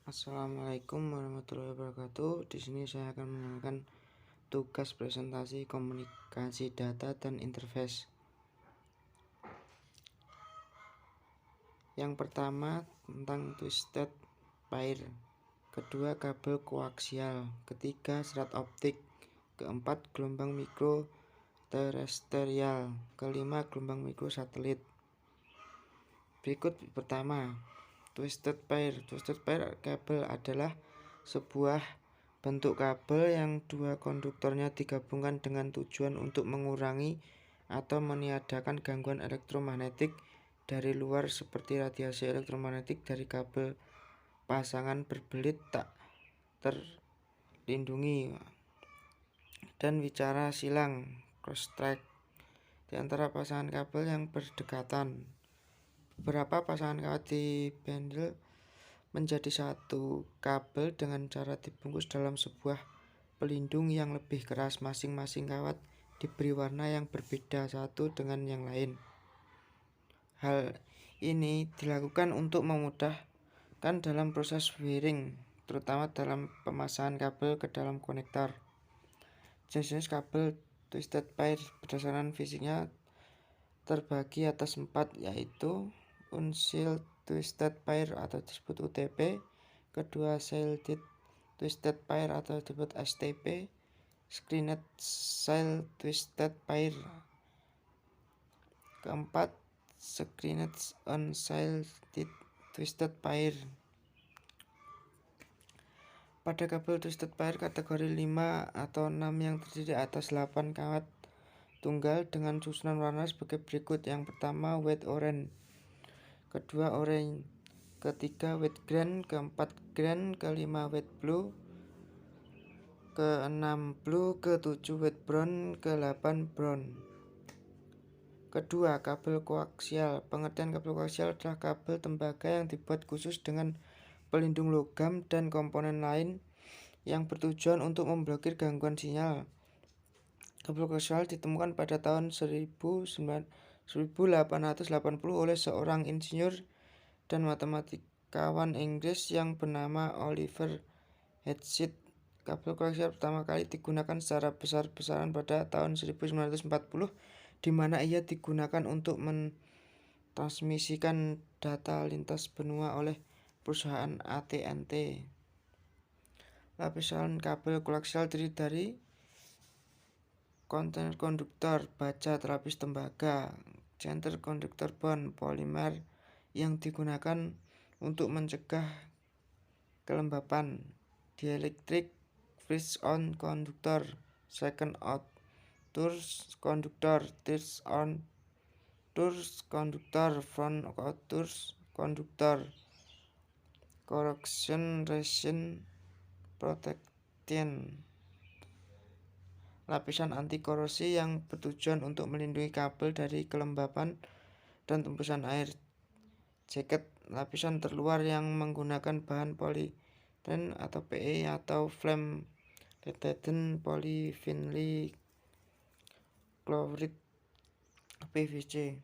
Assalamualaikum warahmatullahi wabarakatuh. Di sini saya akan menerangkan tugas presentasi komunikasi data dan interface. Yang pertama tentang twisted pair, kedua kabel koaksial, ketiga serat optik, keempat gelombang mikro terestrial, kelima gelombang mikro satelit. Berikut pertama, twisted pair. Twisted pair kabel adalah sebuah bentuk kabel yang dua konduktornya digabungkan dengan tujuan untuk mengurangi atau meniadakan gangguan elektromagnetik dari luar seperti radiasi elektromagnetik dari kabel pasangan berbelit tak terlindungi dan wicara silang cross-track di antara pasangan kabel yang berdekatan. Beberapa pasangan kabel dibundle menjadi satu kabel dengan cara dibungkus dalam sebuah pelindung yang lebih keras. Masing-masing kawat diberi warna yang berbeda satu dengan yang lain. Hal ini dilakukan untuk memudahkan dalam proses wiring, terutama dalam pemasangan kabel ke dalam konektor. Jenis-jenis kabel twisted pair berdasarkan fisiknya terbagi atas 4, yaitu unshielded twisted pair atau disebut UTP, kedua shielded twisted pair atau disebut STP, screened shielded twisted pair, keempat screened unshielded twisted pair. Pada kabel twisted pair kategori 5 atau 6 yang terdiri atas 8 kawat tunggal dengan susunan warna sebagai berikut. Yang pertama white orange, kedua orange, ketiga white green, keempat green, kelima white blue, keenam blue, ketujuh white brown, ke-8 brown. Kedua, kabel koaksial. Pengertian kabel koaksial adalah kabel tembaga yang dibuat khusus dengan pelindung logam dan komponen lain yang bertujuan untuk memblokir gangguan sinyal. Kabel koaksial ditemukan pada tahun 1880 oleh seorang insinyur dan matematikawan Inggris yang bernama Oliver Hershey. Kabel koaksial pertama kali digunakan secara besar-besaran pada tahun 1940, di mana ia digunakan untuk mentransmisikan data lintas benua oleh perusahaan AT&T. Lapisan kabel koaksial terdiri dari kontainer konduktor baja terlapis tembaga, center konduktor bond polimer yang digunakan untuk mencegah kelembapan, dielectric freeze on konduktor, second out Tours konduktor, tears on Tours konduktor, front out Tours konduktor, corrosion resistant protection, lapisan anti korosi yang bertujuan untuk melindungi kabel dari kelembapan dan tembusan air, jaket, lapisan terluar yang menggunakan bahan polyethylene atau PE atau flame retardant polyvinyl chloride PVC.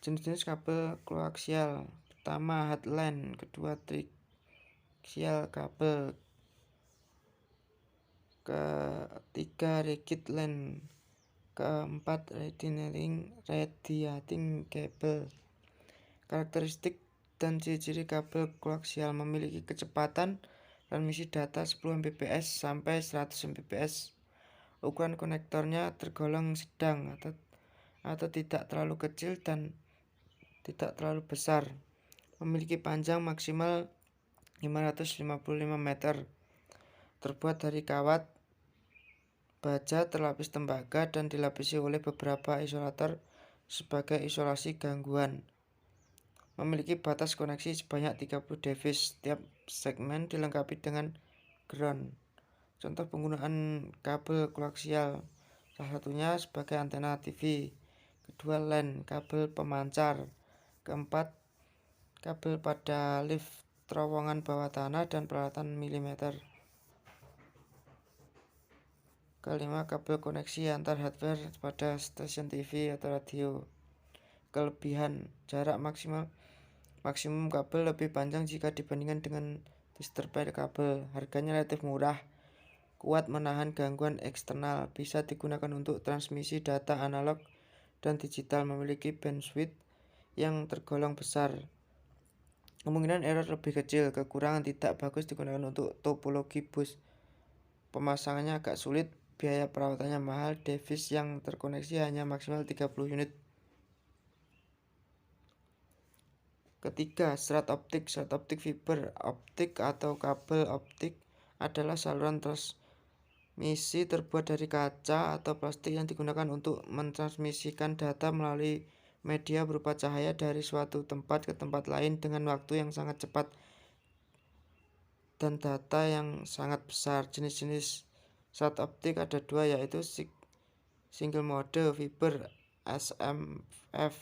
Jenis-jenis kabel koaksial. Pertama hotline, kedua triaxial kabel, ketiga rigid line, keempat radiating cable. Karakteristik dan ciri-ciri kabel koaksial: memiliki kecepatan transmisi data 10 Mbps sampai 100 Mbps. Ukuran konektornya tergolong sedang atau tidak terlalu kecil dan tidak terlalu besar. Memiliki panjang maksimal 555 meter. Terbuat dari kawat baja terlapis tembaga dan dilapisi oleh beberapa isolator sebagai isolasi gangguan. Memiliki batas koneksi sebanyak 30 dV. Setiap segmen dilengkapi dengan ground. Contoh penggunaan kabel koaksial: salah satunya sebagai antena TV, kedua LAN, kabel pemancar, keempat kabel pada lift, terowongan bawah tanah dan peralatan milimeter, kelima kabel koneksi antar hardware pada stasiun TV atau radio. Kelebihan: jarak maksimal Maksimum kabel lebih panjang jika dibandingkan dengan twistor pair kabel. Harganya relatif murah, kuat menahan gangguan eksternal, bisa digunakan untuk transmisi data analog dan digital, memiliki bandwidth yang tergolong besar. Kemungkinan error lebih kecil. Kekurangan: tidak bagus digunakan untuk topologi bus. Pemasangannya agak sulit, biaya perawatannya mahal, device yang terkoneksi hanya maksimal 30 unit. Ketiga, serat optik. Serat optik fiber optik atau kabel optik adalah saluran transmisi terbuat dari kaca atau plastik yang digunakan untuk mentransmisikan data melalui media berupa cahaya dari suatu tempat ke tempat lain dengan waktu yang sangat cepat dan data yang sangat besar. Jenis-jenis serat optik ada dua, yaitu single mode fiber SMF,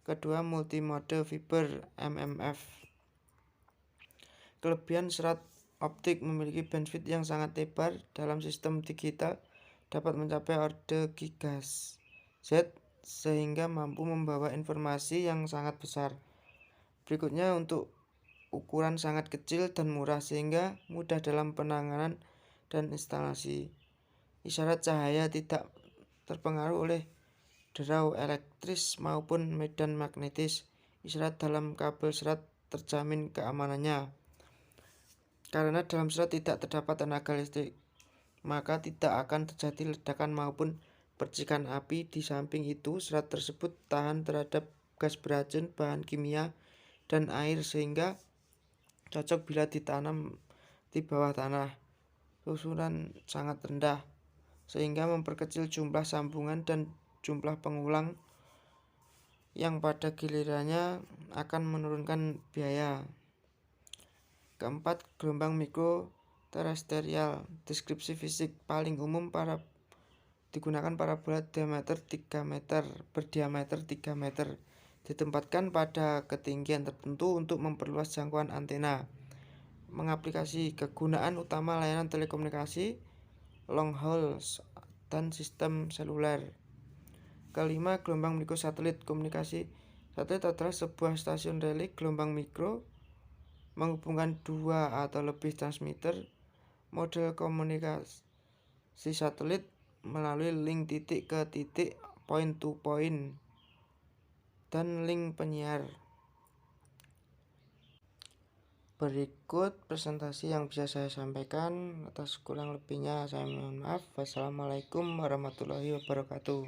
kedua multimode fiber MMF. Kelebihan serat optik: memiliki bandwidth yang sangat lebar dalam sistem digital, dapat mencapai order gigahertz sehingga mampu membawa informasi yang sangat besar. Berikutnya, untuk ukuran sangat kecil dan murah sehingga mudah dalam penanganan dan instalasi. Isyarat cahaya: tidak terpengaruh oleh derau elektris maupun medan magnetis. Isyarat dalam kabel serat terjamin keamanannya. Karena dalam serat tidak terdapat tenaga listrik, maka tidak akan terjadi ledakan maupun percikan api. Di samping itu, serat tersebut tahan terhadap gas beracun, bahan kimia, dan air sehingga cocok bila ditanam di bawah tanah. Susunan sangat rendah sehingga memperkecil jumlah sambungan dan jumlah pengulang yang pada gilirannya akan menurunkan biaya. Keempat, gelombang mikro terestrial. Deskripsi fisik paling umum digunakan parabola berdiameter 3 meter ditempatkan pada ketinggian tertentu untuk memperluas jangkauan antena. Mengaplikasi kegunaan utama layanan telekomunikasi, long haul, dan sistem seluler. Kelima, gelombang mikro satelit. Komunikasi satelit adalah sebuah stasiun relay gelombang mikro menghubungkan dua atau lebih transmitter. Model komunikasi satelit melalui link titik ke titik, point to point, dan link penyiar. Berikut presentasi yang bisa saya sampaikan. Atas kurang lebihnya saya mohon maaf. Wassalamualaikum warahmatullahi wabarakatuh.